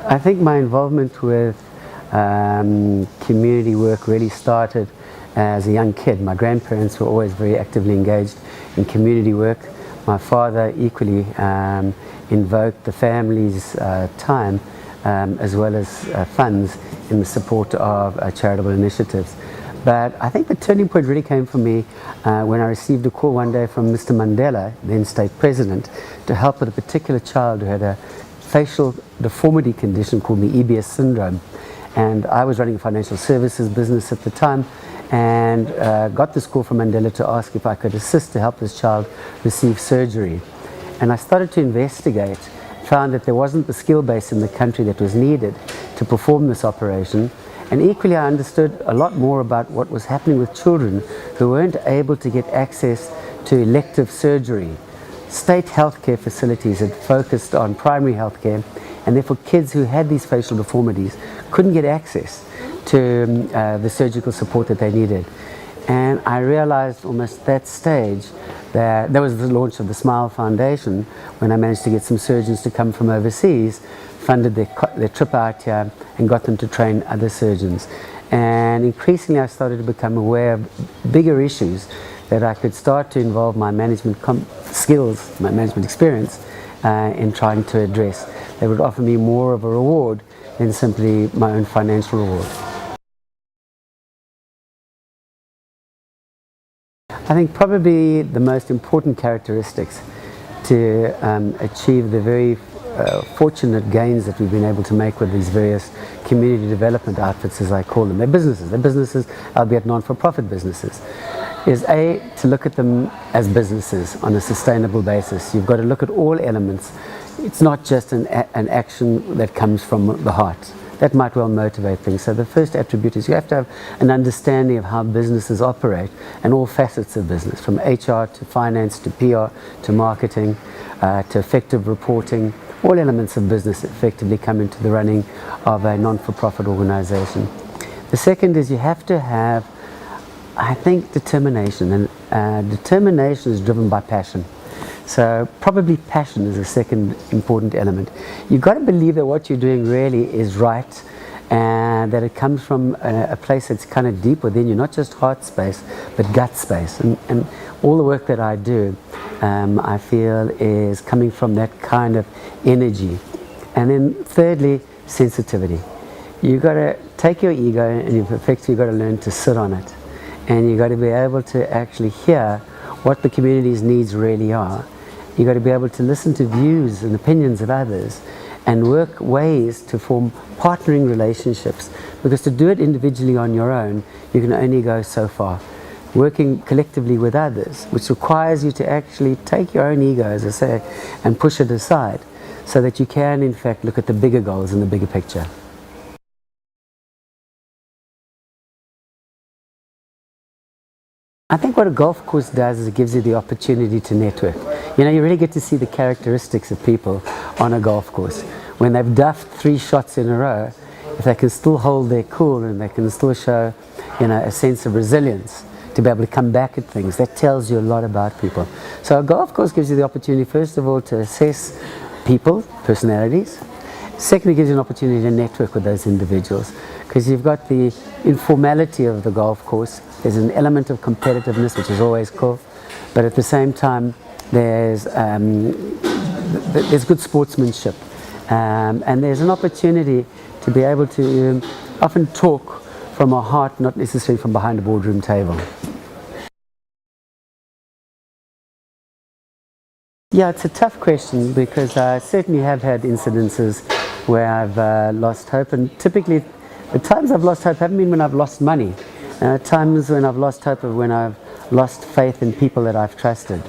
I think my involvement with community work really started as a young kid. My grandparents were always very actively engaged in community work. My father equally invoked the family's time as well as funds in the support of charitable initiatives. But I think the turning point really came for me when I received a call one day from Mr. Mandela, then state president, to help with a particular child who had a facial deformity condition called the EBS syndrome. And I was running a financial services business at the time, and got this call from Mandela to ask if I could assist to help this child receive surgery. And I started to investigate, found that there wasn't the skill base in the country that was needed to perform this operation. And equally, I understood a lot more about what was happening with children who weren't able to get access to elective surgery. State healthcare facilities had focused on primary healthcare, and therefore kids who had these facial deformities couldn't get access to the surgical support that they needed. And I realized almost that stage that was the launch of the Smile Foundation, when I managed to get some surgeons to come from overseas, funded their trip out here and got them to train other surgeons. And increasingly I started to become aware of bigger issues that I could start to involve my management skills, my management experience in trying to address. They would offer me more of a reward than simply my own financial reward. I think probably the most important characteristics to achieve the very fortunate gains that we've been able to make with these various community development outfits, as I call them. They're businesses, albeit non-for-profit businesses, is A, to look at them as businesses on a sustainable basis. You've got to look at all elements. It's not just an action that comes from the heart. That might well motivate things. So the first attribute is you have to have an understanding of how businesses operate and all facets of business, from HR to finance to PR to marketing to effective reporting. All elements of business effectively come into the running of a non-for-profit organization. The second is you have to have, I think, determination, and determination is driven by passion. So probably passion is the second important element. You've got to believe that what you're doing really is right, and that it comes from a place that's kind of deep within you, not just heart space, but gut space. And all the work that I do, I feel is coming from that kind of energy. And then thirdly, sensitivity. You've got to take your ego and you've effectively got to learn to sit on it. And you've got to be able to actually hear what the community's needs really are. You've got to be able to listen to views and opinions of others and work ways to form partnering relationships, because to do it individually on your own, you can only go so far. Working collectively with others, which requires you to actually take your own ego, as I say, and push it aside, so that you can in fact look at the bigger goals and the bigger picture. I think what a golf course does is it gives you the opportunity to network. You know, you really get to see the characteristics of people on a golf course. When they've duffed 3 shots in a row, if they can still hold their cool and they can still show, you know, a sense of resilience to be able to come back at things, that tells you a lot about people. So a golf course gives you the opportunity, first of all, to assess people, personalities. Secondly, it gives you an opportunity to network with those individuals, because you've got the informality of the golf course. There's an element of competitiveness, which is always cool, but at the same time there's good sportsmanship, and there's an opportunity to be able to often talk from our heart, not necessarily from behind a boardroom table. Yeah, it's a tough question, because I certainly have had incidences where I've lost hope, and typically the times I've lost hope haven't been when I've lost money. Times when I've lost hope are when I've lost faith in people that I've trusted.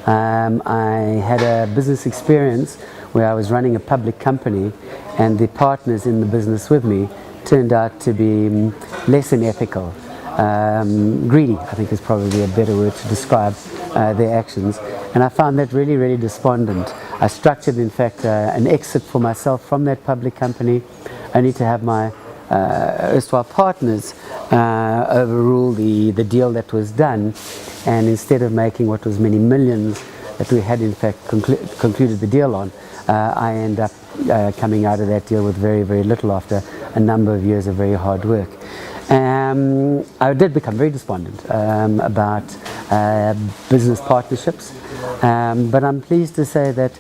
I had a business experience where I was running a public company, and the partners in the business with me turned out to be less than ethical. Greedy, I think, is probably a better word to describe their actions. And I found that really, really despondent. I structured, in fact, an exit for myself from that public company, only to have my erstwhile partners overrule the deal that was done, and instead of making what was many millions, that we had in fact concluded the deal on, I end up coming out of that deal with very, very little after a number of years of very hard work. I did become very despondent about business partnerships, but I'm pleased to say that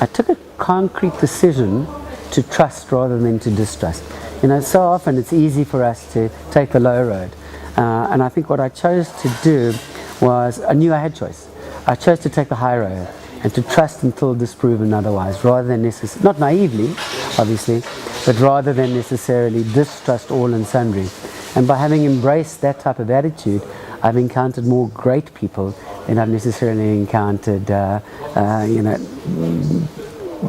I took a concrete decision to trust rather than to distrust. You know, so often it's easy for us to take the low road, and I think what I chose to do was, I knew I had choice. I chose to take the high road and to trust until disproven otherwise, rather than not naively, obviously, but rather than necessarily distrust all and sundry. And by having embraced that type of attitude, I've encountered more great people than I've necessarily encountered,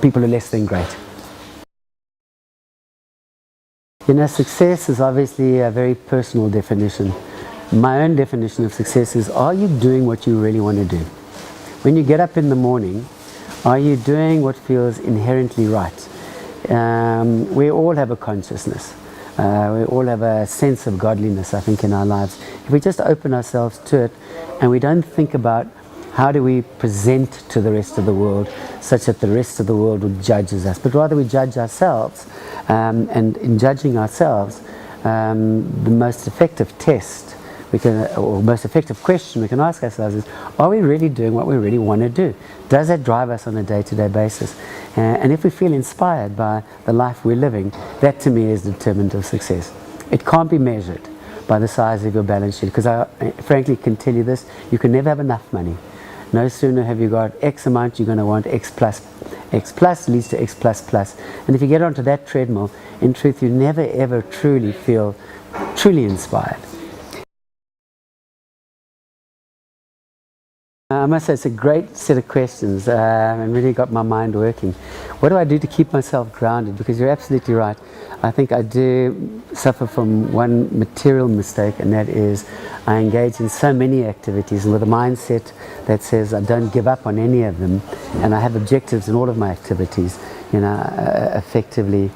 people who are less than great. You know, success is obviously a very personal definition. My own definition of success is, are you doing what you really want to do? When you get up in the morning, are you doing what feels inherently right? We all have a consciousness. We all have a sense of godliness, I think, in our lives. If we just open ourselves to it and we don't think about how do we present to the rest of the world such that the rest of the world would judge us, but rather we judge ourselves, and in judging ourselves, the most effective test or most effective question we can ask ourselves is, are we really doing what we really want to do? Does that drive us on a day-to-day basis? And if we feel inspired by the life we're living, that to me is the determinant of success. It can't be measured by the size of your balance sheet, because I frankly can tell you this, you can never have enough money. No sooner have you got X amount, you're going to want X plus. X plus leads to X plus plus. And if you get onto that treadmill, in truth, you never ever truly feel truly inspired. I must say it's a great set of questions, and really got my mind working. What do I do to keep myself grounded? Because you're absolutely right. I think I do suffer from one material mistake, and that is I engage in so many activities with a mindset that says I don't give up on any of them, and I have objectives in all of my activities. You know, effectively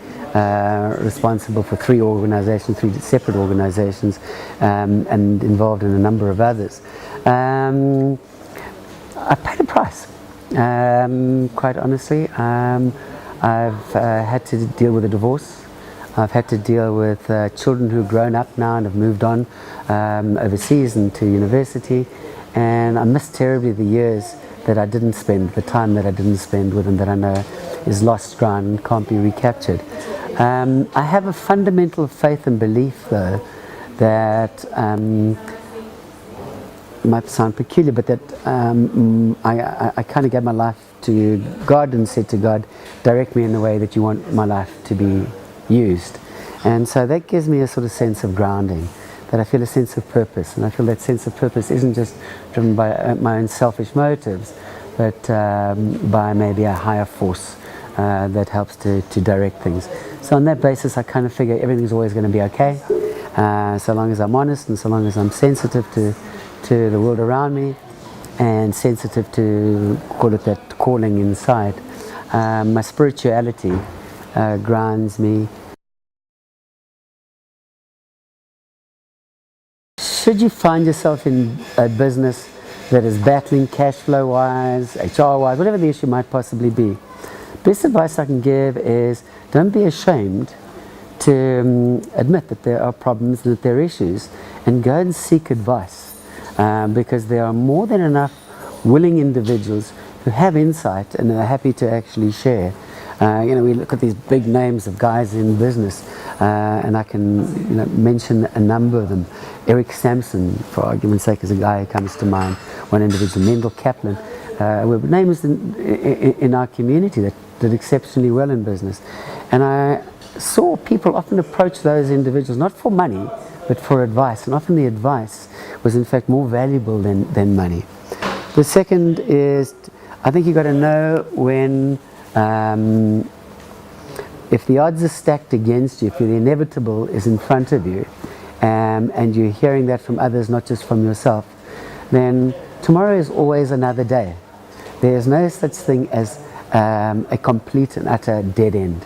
responsible for three separate organizations, and involved in a number of others. I've paid a price, quite honestly. I've had to deal with a divorce. I've had to deal with children who've grown up now and have moved on overseas and to university, and I miss terribly the years that I didn't spend, the time that I didn't spend with them, that I know is lost ground and can't be recaptured. I have a fundamental faith and belief, though, that might sound peculiar, but that I kind of gave my life to God and said to God, direct me in the way that you want my life to be used. And so that gives me a sort of sense of grounding, that I feel a sense of purpose, and I feel that sense of purpose isn't just driven by my own selfish motives, but by maybe a higher force that helps to direct things. So on that basis, I kind of figure everything's always going to be okay, so long as I'm honest and so long as I'm sensitive to the world around me, and sensitive to, call it that calling inside. My spirituality grounds me. Should you find yourself in a business that is battling cash flow wise, HR wise, whatever the issue might possibly be, best advice I can give is don't be ashamed to admit that there are problems and that there are issues, and go and seek advice. Because there are more than enough willing individuals who have insight and are happy to actually share. We look at these big names of guys in business, and I can mention a number of them. Eric Sampson, for argument's sake, is a guy who comes to mind. One individual, Mendel Kaplan, were names in our community that did exceptionally well in business. And I saw people often approach those individuals not for money, but for advice, and often the advice was in fact more valuable than money. The second is, I think you've got to know when, if the odds are stacked against you, if the inevitable is in front of you, and you're hearing that from others, not just from yourself, then tomorrow is always another day. There is no such thing as a complete and utter dead end.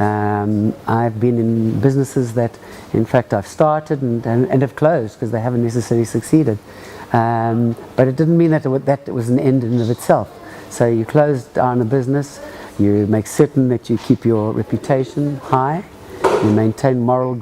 I've been in businesses that, in fact, I've started and have closed because they haven't necessarily succeeded. But it didn't mean that it was an end in and of itself. So you close down a business, you make certain that you keep your reputation high, you maintain moral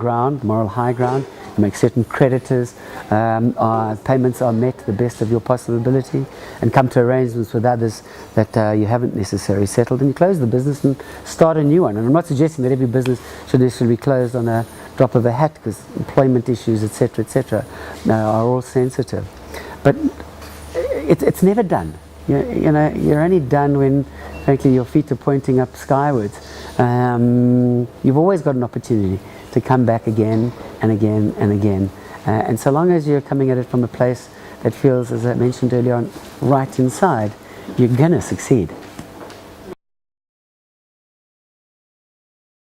high ground, you make certain creditors, payments are met to the best of your possible ability, and come to arrangements with others that you haven't necessarily settled, and you close the business and start a new one. And I'm not suggesting that every business should necessarily be closed on a drop of a hat, because employment issues, etc., are all sensitive. But it's never done. You're only done when, frankly, your feet are pointing up skywards. You've always got an opportunity to come back again and again and again. And so long as you're coming at it from a place that feels, as I mentioned earlier on, right inside, you're going to succeed.